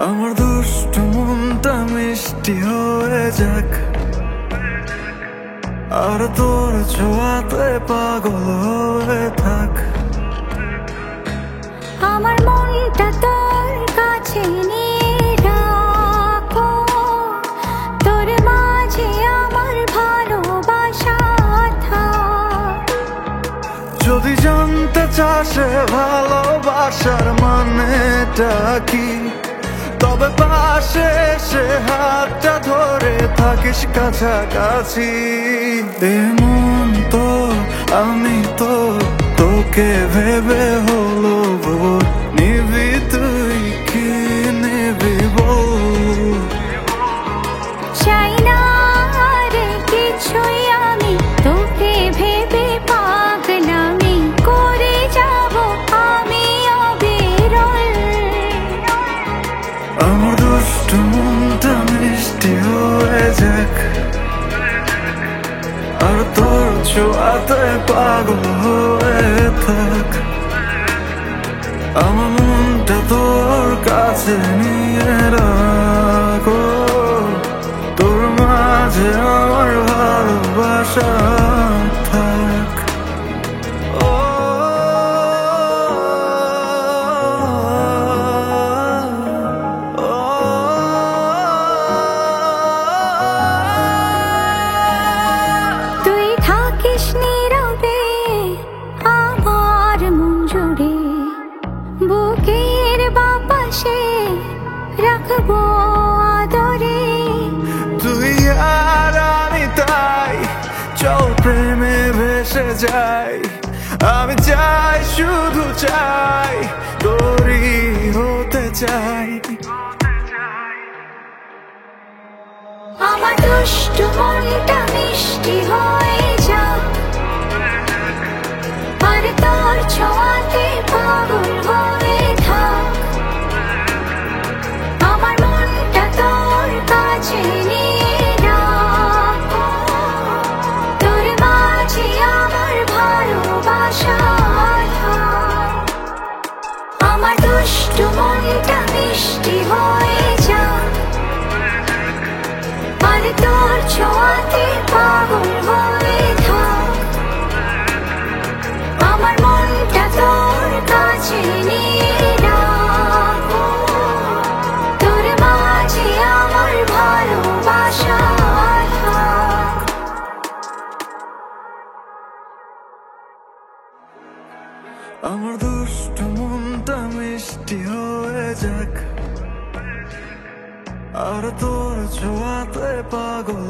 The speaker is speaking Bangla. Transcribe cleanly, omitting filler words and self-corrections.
আমার দুষ্টু মনটা মিষ্টি হয়ে যাক, আর তোর ছোঁয়াতে পাগল হয়ে থাক। আমার মনটা তোর কাছে নিয়ে রাখো, তোর মাঝে আমার ভালোবাসা থাক। যদি জানতে চাস ভালোবাসার মানেটা কি, তবে পাশে এসে হাতটা ধরে থাকিস কাছাকাছি। এমন তো আমি তো তোকে ভেবে হলো ভোর, নিবি তুই কি নিবি বল। চাই না রে কিছুই আমি, তোকে ভেবে পাগলামি করে যাব আমি অবিরল। আমার দুষ্টু মনটা মিষ্টি হয়ে যাক, আর তোর ছোঁয়াতে পাগল হয়ে থাক। আমার মনটা তোর কাছে নিয়ে রাখো, তোর মাঝে আমার ভালোবাসা থাক। তুই থাকিস নীরবে আমার মন জুড়ে, বুকের বাপাশে রাখবো আদরে। তুই আর আমি তাই চল প্রেমে ভেসে যাই, আমি চাই শুধু চাই তোরই হতে চাই। আমার দুষ্টু মনটা মিষ্টি হয়ে যাক, আর তোর ছোঁয়াতে পাগল হয়ে থাক। আমার মনটা তোর কাছে নিয়ে রাখো, তোর মাঝে আমার ভালোবাসা থাক। আমার দুষ্টু মনটা মিষ্টি হয়ে যাক, আর তোর ছোঁয়াতে পাগল হয়ে থাক। আমার মনটা তোর কাছে নিয়ে রাখো, তোর মাঝে আমার ভালোবাসা থাক। আমার দুষ্টু মনটা মিষ্টি হয়ে যাক, আর তোর ছোঁয়াতে পাগল